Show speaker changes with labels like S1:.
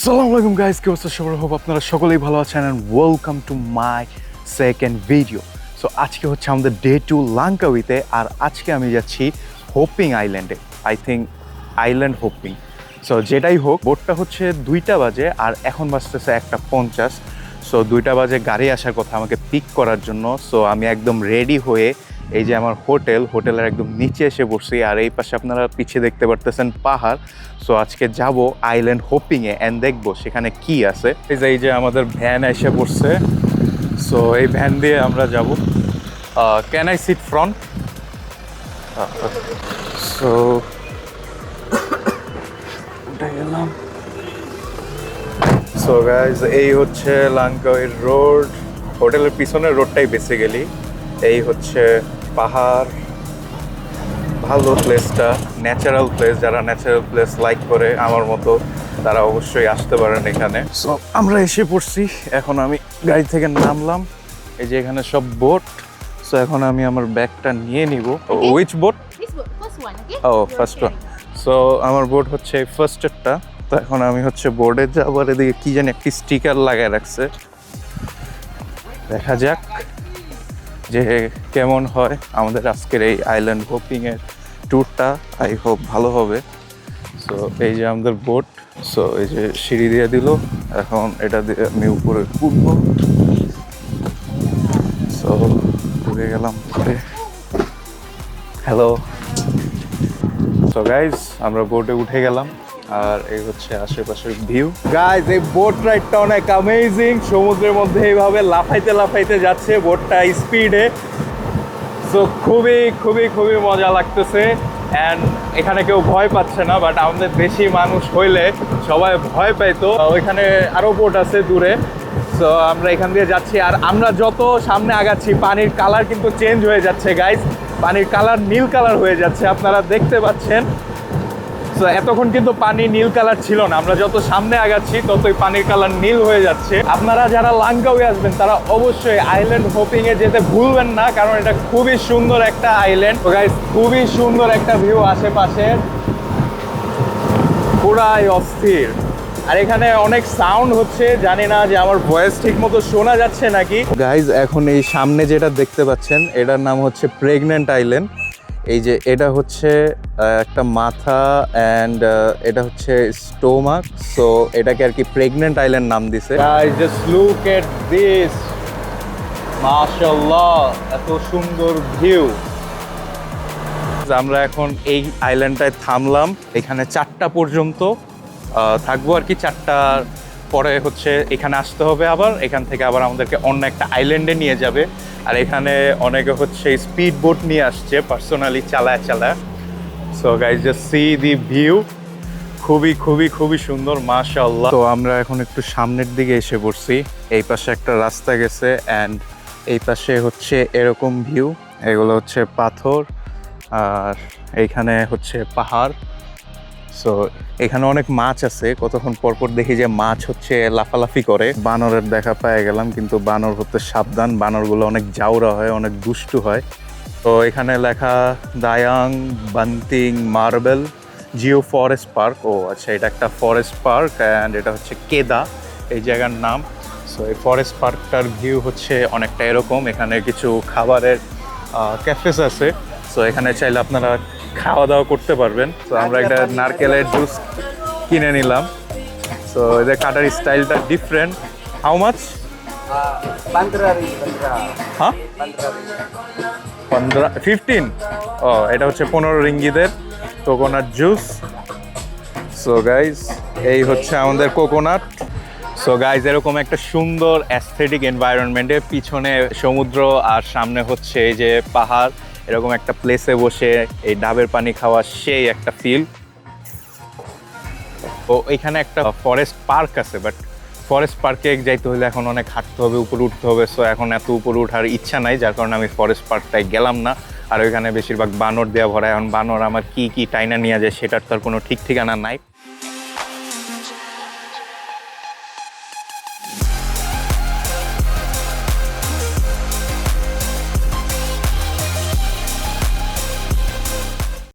S1: আসসালামু আলাইকুম গাইস, কি অবস্থা সবার? হোপ আপনারা সকলেই ভালো আছেন and welcome to my second video. So আজকে হচ্ছে আমাদের ডে 2 লাঙ্কাউইতে, আর আজকে আমি যাচ্ছি হোপিং আইল্যান্ডে। I think island hoping. So যেটাই হোক, বোটটা হচ্ছে 2টা বাজে আর এখন বাজতেছে 1:50। সো 2টা বাজে গাড়ি আসার কথা আমাকে পিক করার জন্য। সো আমি একদম রেডি হয়ে এই যে আমার হোটেলের একদম নিচে এসে বসছি, আর এই পাশে আপনারা পিছিয়ে দেখতে পারতেছেন পাহাড়। সো আজকে যাব আইল্যান্ড হোপিংয়ে অ্যান্ড দেখবো সেখানে কি আছে। এই যে আমাদের ভ্যান এসে পড়ছে। সো এই ভ্যান দিয়ে আমরা যাব। Can I sit front? So উঠে গেলাম। সো গাইজ, এই হচ্ছে লাঙ্কাউইর রোড। হোটেলের পিছনের রোডটাই বেসিক্যালি। এই হচ্ছে পাহাড়। ভালো প্লেসটা, ন্যাচারাল প্লেস। যারা ন্যাচারাল প্লেস লাইক করে আমার মতো, তারা অবশ্যই আসতে পারেন এখানে। সো আমরা এসে পড়ছি। এখন আমি গাড়ি থেকে নামলাম। এই যে এখানে সব বোট। সো এখন আমি আমার ব্যাগটা নিয়ে নিব। Which boat? ও, ফার্স্ট ওয়ান। সো আমার বোট হচ্ছে এই ফার্স্টেরটা। তো এখন আমি হচ্ছে বোর্ডে যাবার, এদিকে কি জানি একটি স্টিকার লাগায় রাখছে। দেখা যাক যে কেমন হয় আমাদের আজকের এই আইল্যান্ড হোপিংয়ের ট্যুরটা। আই হোপ ভালো হবে। সো এই যে আমাদের বোট। সো এই যে সিঁড়ি দিয়ে দিল, এখন এটা দিয়ে আমি উপরে উঠবো। সো উঠে গেলাম উপরে। হ্যালো। সো গাইজ, আমরা বোটে উঠে গেলাম, আর এই হচ্ছে আশেপাশের ভিউ। গাইজ, এই বোট রাইডটা অনেক অ্যামেজিং। সমুদ্রের মধ্যে এইভাবে লাফাইতে লাফাইতে যাচ্ছে বোটটা স্পিডে। সো খুবই খুবই খুবই মজা লাগতেছে। অ্যান্ড এখানে কেউ ভয় পাচ্ছে না, বাট আমাদের বেশি মানুষ হইলে সবাই ভয় পাইতো। ওইখানে আরও বোট আছে দূরে। সো আমরা এখান দিয়ে যাচ্ছি, আর আমরা যত সামনে আগাচ্ছি পানির কালার কিন্তু চেঞ্জ হয়ে যাচ্ছে গাইজ। পানির কালার নীল কালার হয়ে যাচ্ছে, আপনারা দেখতে পাচ্ছেন। সো এতক্ষণ কিন্তু পানি নীল কালার ছিল না। আমরা যত সামনে আগাচ্ছি ততই পানির কালার নীল হয়ে যাচ্ছে। আপনারা যারা লাঙ্কাউই আসবেন তারা অবশ্যই আইল্যান্ড হোপিংয়ে যেতে ভুলবেন না, কারণ এটা খুবই সুন্দর একটা আইল্যান্ড। তো গাইস, খুবই সুন্দর একটা ভিউ আশেপাশে, পুরাই অস্থির। আর এখানে অনেক সাউন্ড হচ্ছে, জানি না যে আমার ভয়েস ঠিক মতো শোনা যাচ্ছে নাকি। গাইজ, এখন এই সামনে যেটা দেখতে পাচ্ছেন এটার নাম হচ্ছে প্রেগন্যান্ট আইল্যান্ড। এই যে এটা হচ্ছে একটা মাথা, অ্যান্ড এটা হচ্ছে স্টোমাক। সো এটাকে আর কি প্রেগন্যান্ট আইল্যান্ড নাম দিছে। Guys, just look at this, মাশাআল্লাহ, এত সুন্দর ভিউ। আমরা এখন এই আইল্যান্ডটায় থামলাম। এখানে 4টা পর্যন্ত থাকবো আর কি। 4টার পরে হচ্ছে এখানে আসতে হবে আবার। এখান থেকে আবার আমাদেরকে অন্য একটা আইল্যান্ডে নিয়ে যাবে। আর এখানে অনেকে হচ্ছে স্পিড বোট নিয়ে আসছে পার্সোনালি চালায়। সো গাইজ, জাস্ট সি দি ভিউ। খুবই খুবই খুবই সুন্দর, মাশাআল্লাহ। তো আমরা এখন একটু সামনের দিকে এসে পড়ছি। এই পাশে একটা রাস্তা গেছে, অ্যান্ড এই পাশে হচ্ছে এরকম ভিউ। এগুলো হচ্ছে পাথর, আর এইখানে হচ্ছে পাহাড়। সো এখানে অনেক মাছ আছে। কতক্ষণ পরপর দেখি যে মাছ হচ্ছে লাফালাফি করে। বানরের দেখা পেয়ে গেলাম, কিন্তু বানর হতে সাবধান। বানরগুলো অনেক জাউরা হয়, অনেক দুষ্টু হয়। তো এখানে লেখা দায়াং বান্তিং মার্বেল জিও ফরেস্ট পার্ক। ও আচ্ছা, এটা একটা ফরেস্ট পার্ক, অ্যান্ড এটা হচ্ছে কেদা এই জায়গার নাম। সো এই ফরেস্ট পার্কটার ভিউ হচ্ছে অনেকটা এরকম। এখানে কিছু খাবারের ক্যাফেস আছে। সো এখানে চাইলে আপনারা খাওয়া দাওয়া করতে পারবেন। তো আমরা একটা নারকেলের জুস কিনে নিলাম। সো এদের কাটার স্টাইলটা ডিফারেন্ট। How much? 15? ও, এটা হচ্ছে 15 রিঙ্গিতের কোকোনাট জুস। সো গাইজ, এই হচ্ছে আমাদের কোকোনাট। সো গাইজ, এরকম একটা সুন্দর অ্যাস্থেটিক এনভায়রনমেন্টে, পিছনে সমুদ্র আর সামনে হচ্ছে এই যে পাহাড়, এরকম একটা প্লেসে বসে এই ডাবের পানি খাওয়া সেই একটা ফিল। তো এখানে একটা ফরেস্ট পার্ক আছে, বাট ফরেস্ট পার্কে যাইতে হলে এখন অনেক হাঁটতে হবে, উপরে উঠতে হবে। সো এখন এত উপরে ওঠার ইচ্ছা নাই, যার কারণে আমি ফরেস্ট পার্কটায় গেলাম না। আর ওইখানে বেশিরভাগ বানর দেওয়া ভরা। এখন বানর আমার কি টাইনা নিয়ে যায় সেটার তো আর কোনো ঠিক ঠিকানা নাই।